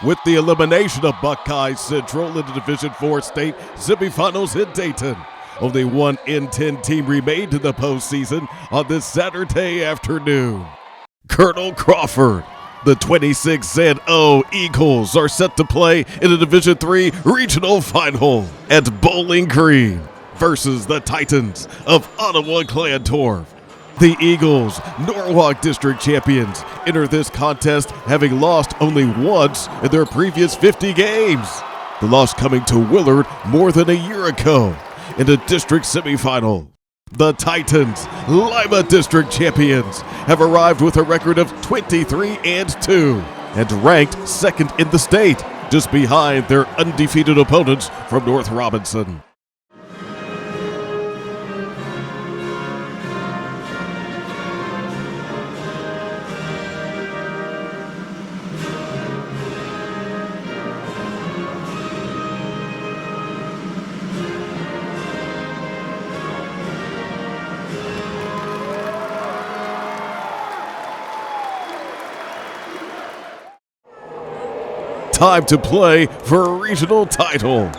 With the elimination of Buckeye Central in the Division IV state semifinals in Dayton, only one N10 team remained in the postseason on this Saturday afternoon. Colonel Crawford, the 26-0 Eagles are set to play in the Division III regional final at Bowling Green versus the Titans of Ottawa-Glandorf. The Eagles, Norwalk District champions, enter this contest having lost only once in their previous 50 games. The loss coming to Willard more than a year ago in the district semifinal. The Titans, Lima District champions, have arrived with a record of 23-2 and ranked second in the state, just behind their undefeated opponents from North Robinson. Time to play for a regional title.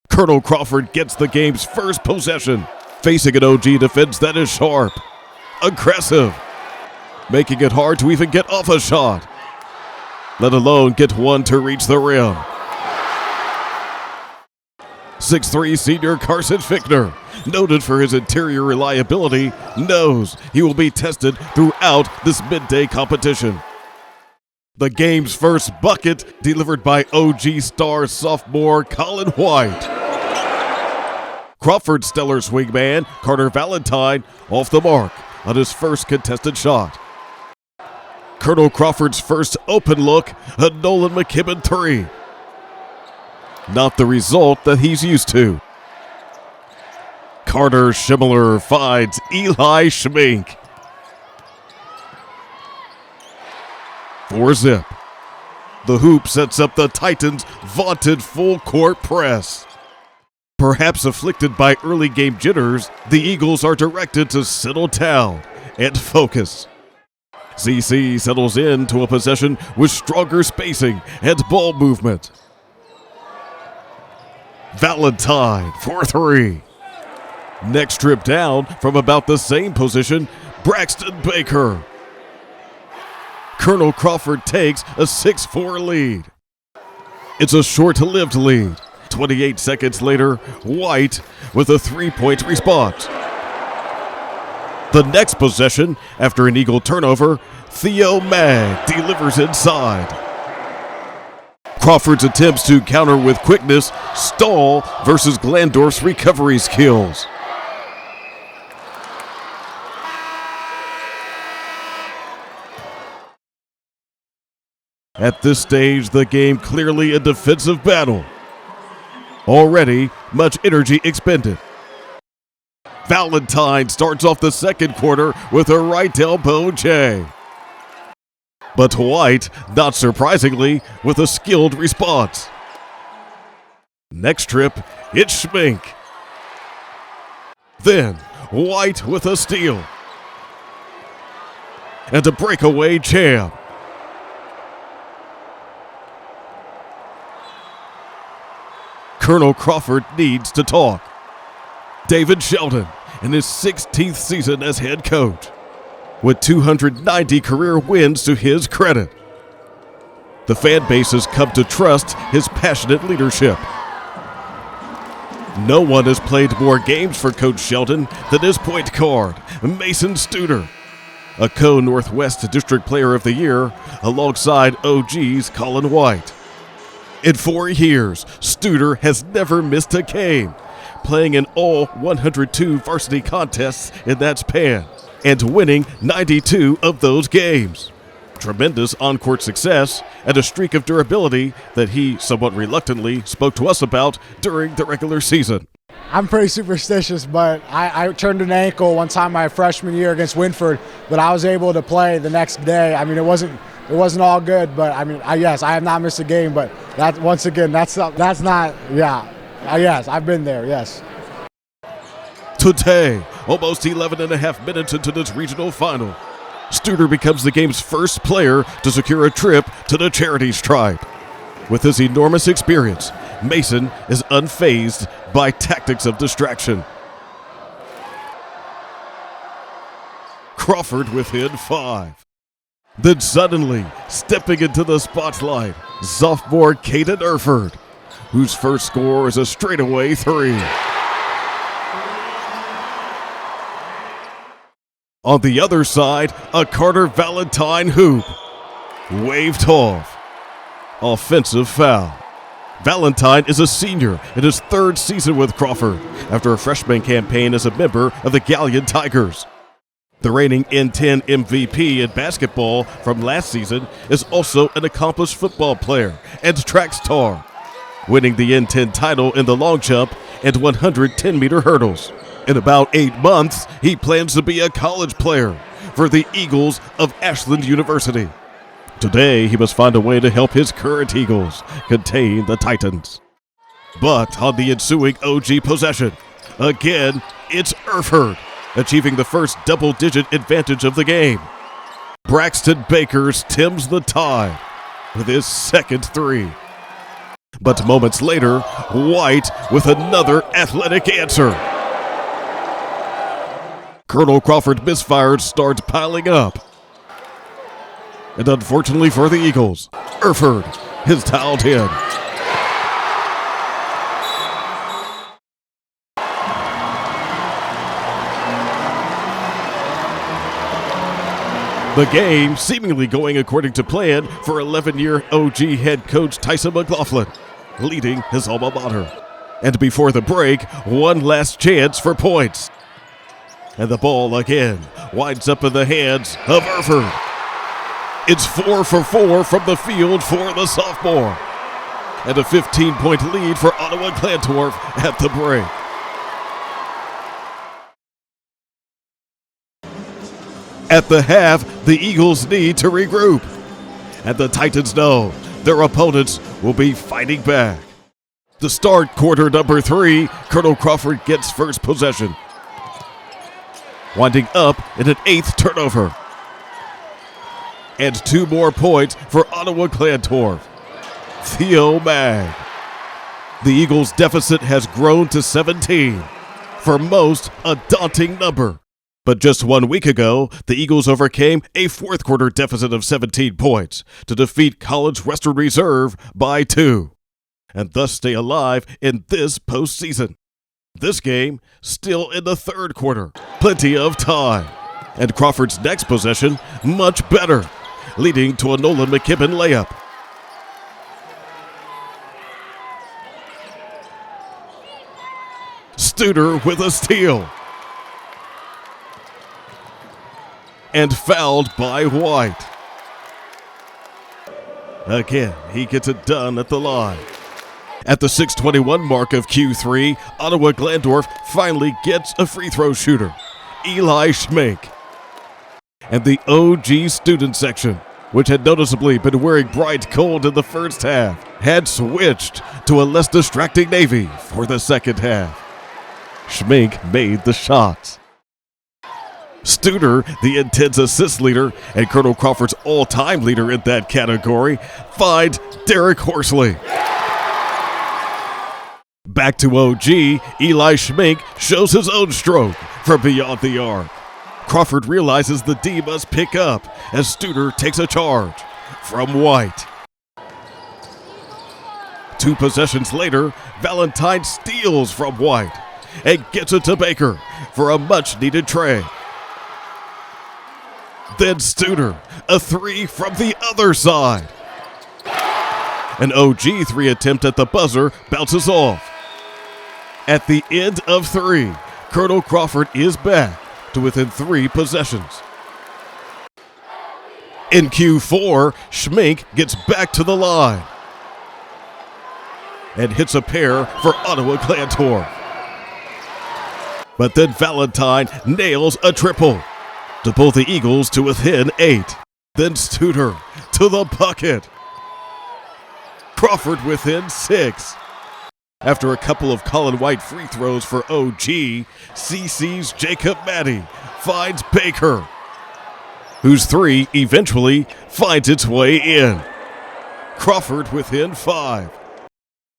Colonel Crawford gets the game's first possession, facing an OG defense that is sharp, aggressive, making it hard to even get off a shot, let alone get one to reach the rim. 6'3" senior Carson Feichtner, noted for his interior reliability, knows he will be tested throughout this midday competition. The game's first bucket delivered by OG star sophomore Colin White. Crawford's stellar swingman, Carter Valentine, off the mark on his first contested shot. Colonel Crawford's first open look, a Nolan McKibben three. Not the result that he's used to. Carter Schimmoeller finds Eli Schmenk. 4-zip. The hoop sets up the Titans' vaunted full-court press. Perhaps afflicted by early game jitters, the Eagles are directed to settle down and focus. CC settles into a possession with stronger spacing and ball movement. Valentine for three. Next trip down from about the same position, Braxton Baker. Colonel Crawford takes a 6-4 lead. It's a short-lived lead. 28 seconds later, White with a three-point response. The next possession, after an Eagle turnover, Theo Maag delivers inside. Crawford's attempts to counter with quickness stall versus Glandorf's recovery skills. At this stage, the game clearly a defensive battle. Already, much energy expended. Valentine starts off the second quarter with a right elbow J. But White, not surprisingly, with a skilled response. Next trip, it's Schmenk. Then, White with a steal. And a breakaway jam. Colonel Crawford needs to talk. David Sheldon, in his 16th season as head coach, with 290 career wins to his credit. The fan base has come to trust his passionate leadership. No one has played more games for Coach Sheldon than his point guard, Mason Studer, a Co-Northwest District Player of the Year alongside OG's Colin White. In 4 years, Studer has never missed a game, playing in all 102 varsity contests in that span, and winning 92 of those games. Tremendous on-court success and a streak of durability that he somewhat reluctantly spoke to us about during the regular season. I'm pretty superstitious, but I turned an ankle one time my freshman year against Winford, but I was able to play the next day. I mean, it wasn't all good, but I mean, yes, I have not missed a game, but that's not, yes, I've been there, yes. Today, almost 11 and a half minutes into this regional final, Studer becomes the game's first player to secure a trip to the charity stripe. With his enormous experience, Mason is unfazed by tactics of distraction. Crawford within 5. Then suddenly, stepping into the spotlight, sophomore Caden Erford, whose first score is a straightaway 3. On the other side, a Carter Valentine hoop. Waved off. Offensive foul. Valentine is a senior in his 3rd season with Crawford after a freshman campaign as a member of the Galleon Tigers. The reigning N10 MVP in basketball from last season is also an accomplished football player and track star, winning the N10 title in the long jump and 110-meter hurdles. In about 8 months, he plans to be a college player for the Eagles of Ashland University. Today, he must find a way to help his current Eagles contain the Titans. But on the ensuing OG possession, again, it's Erford, achieving the first double-digit advantage of the game. Braxton Bakers tims the tie with his second 3. But moments later, White with another athletic answer. Colonel Crawford misfires start piling up. And unfortunately for the Eagles, Erford is dialed in. The game seemingly going according to plan for 11-year OG head coach Tyson McGlaughlin, leading his alma mater. And before the break, one last chance for points. And the ball again winds up in the hands of Erford. It's 4 for 4 from the field for the sophomore. And a 15-point lead for Ottawa-Glandorf at the break. At the half, the Eagles need to regroup. And the Titans know their opponents will be fighting back. To start quarter number 3, Colonel Crawford gets first possession, winding up in an 8th turnover. And 2 more points for Ottawa-Glandorf. Theo Maag. The Eagles' deficit has grown to 17. For most, a daunting number. But just 1 week ago, the Eagles overcame a 4th quarter deficit of 17 points to defeat College Western Reserve by 2, and thus stay alive in this postseason. This game still in the 3rd quarter. Plenty of time. And Crawford's next possession much better, leading to a Nolan McKibben layup. Studer with a steal. And fouled by White. Again, he gets it done at the line. At the 6:21 mark of Q3, Ottawa-Glandorf finally gets a free throw shooter, Eli Schmenk. And the OG student section, which had noticeably been wearing bright gold in the first half, had switched to a less distracting navy for the second half. Schmenk made the shots. Studer, the intense assist leader and Colonel Crawford's all-time leader in that category, finds Derek Horsley. Back to OG, Eli Schmenk shows his own stroke from beyond the arc. Crawford realizes the D must pick up as Studer takes a charge from White. 2 possessions later, Valentine steals from White and gets it to Baker for a much-needed tray. Then Studer, a 3 from the other side. An OG 3 attempt at the buzzer bounces off. At the end of 3, Colonel Crawford is back to within 3 possessions. In Q4, Schmenk gets back to the line and hits a pair for Ottawa-Glandorf. But then Valentine nails a triple to pull the Eagles to within 8. Then Studer to the bucket. Crawford within 6. After a couple of Colin White free throws for OG, CC's Jacob Maddy finds Baker. whose three eventually finds its way in. Crawford within 5.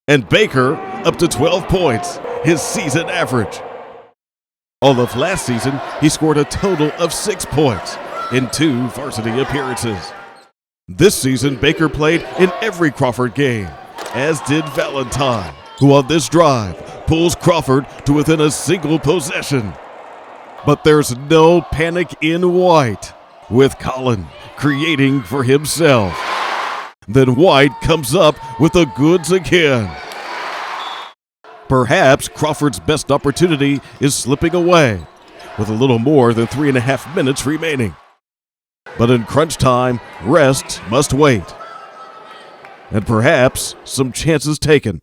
And Baker up to 12 points, his season average. All of last season, he scored a total of 6 points in 2 varsity appearances. This season, Baker played in every Crawford game, as did Valentine, who on this drive pulls Crawford to within a single possession. But there's no panic in White, with Colin creating for himself. Then White comes up with the goods again. Perhaps Crawford's best opportunity is slipping away, with a little more than 3.5 minutes remaining. But in crunch time, rest must wait. And perhaps some chances taken.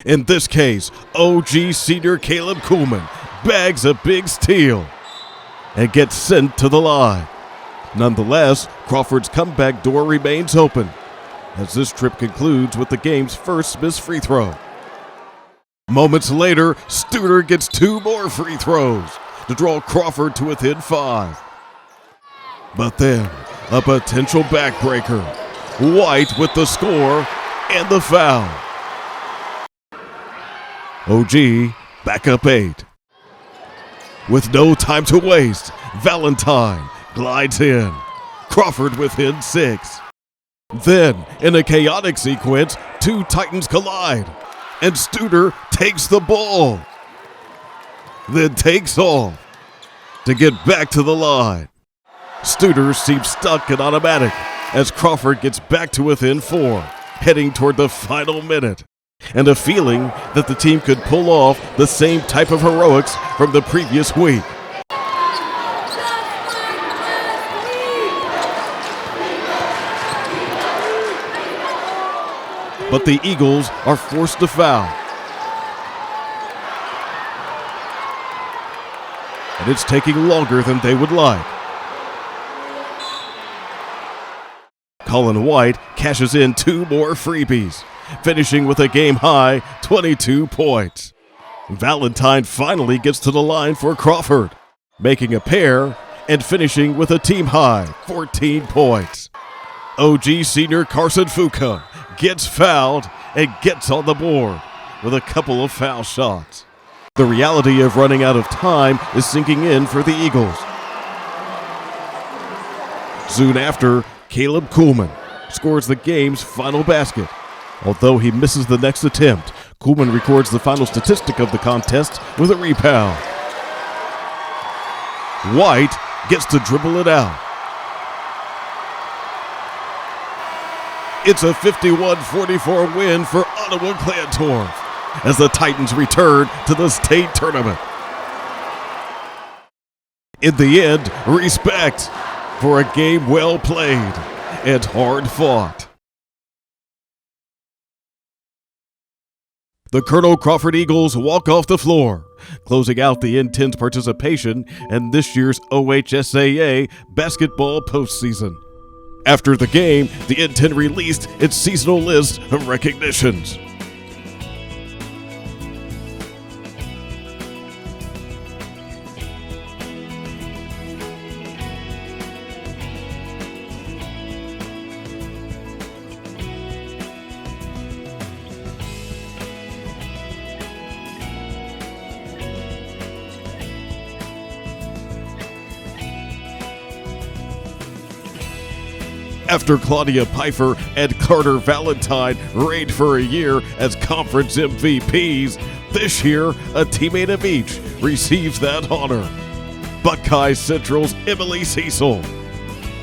In this case, OG senior Caleb Kuhlman bags a big steal and gets sent to the line. Nonetheless, Crawford's comeback door remains open, as this trip concludes with the game's first missed free throw. Moments later, Studer gets 2 more free throws to draw Crawford to within 5. But then, a potential backbreaker. White with the score and the foul. OG back up 8. With no time to waste, Valentine glides in. Crawford within 6. Then, in a chaotic sequence, 2 Titans collide, and Studer takes the ball. Then takes off to get back to the line. Studer seems stuck in automatic as Crawford gets back to within 4, heading toward the final minute, and a feeling that the team could pull off the same type of heroics from the previous week. But the Eagles are forced to foul. And it's taking longer than they would like. Colin White cashes in 2 more freebies, finishing with a game-high 22 points. Valentine finally gets to the line for Crawford, making a pair and finishing with a team-high 14 points. OG senior Carson Fuka gets fouled and gets on the board with a couple of foul shots. The reality of running out of time is sinking in for the Eagles. Soon after, Caleb Kuhlman scores the game's final basket. Although he misses the next attempt, Kuhlman records the final statistic of the contest with a rebound. White gets to dribble it out. It's a 51-44 win for Ottawa-Glandorf as the Titans return to the state tournament. In the end, respect for a game well played and hard fought. The Colonel Crawford Eagles walk off the floor, closing out the N-10's participation in this year's OHSAA basketball postseason. After the game, the N-10 released its seasonal list of recognitions. After Claudia Pfeiffer and Carter Valentine reigned for a year as conference MVPs, this year a teammate of each receives that honor. Buckeye Central's Emily Cecil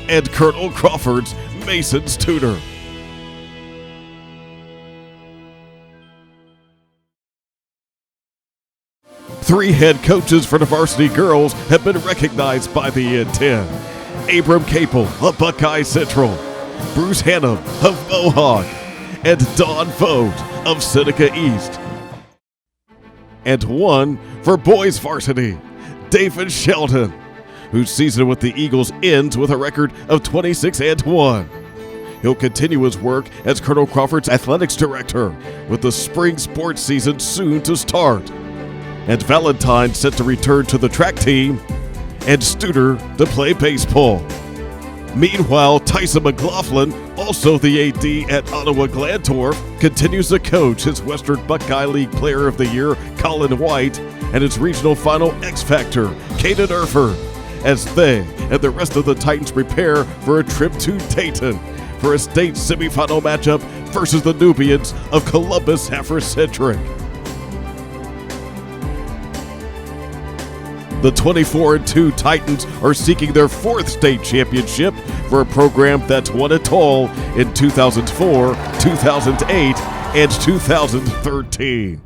and Colonel Crawford's Mason Studer. Three head coaches for the varsity girls have been recognized by the N-10. Abram Capel of Buckeye Central, Bruce Hannum of Mohawk, and Don Vogt of Seneca East. And one for boys varsity, David Sheldon, whose season with the Eagles ends with a record of 26-1. He'll continue his work as Colonel Crawford's athletics director, with the spring sports season soon to start. And Valentine set to return to the track team, and Studer to play baseball. Meanwhile, Tyson McGlaughlin, also the AD at Ottawa-Glandorf, continues to coach his Western Buckeye League Player of the Year, Colin White, and his regional final X-Factor, Caden Erford, as they and the rest of the Titans prepare for a trip to Dayton for a state semifinal matchup versus the Nubians of Columbus Afrocentric. The 24-2 Titans are seeking their fourth state championship for a program that's won it all in 2004, 2008, and 2013.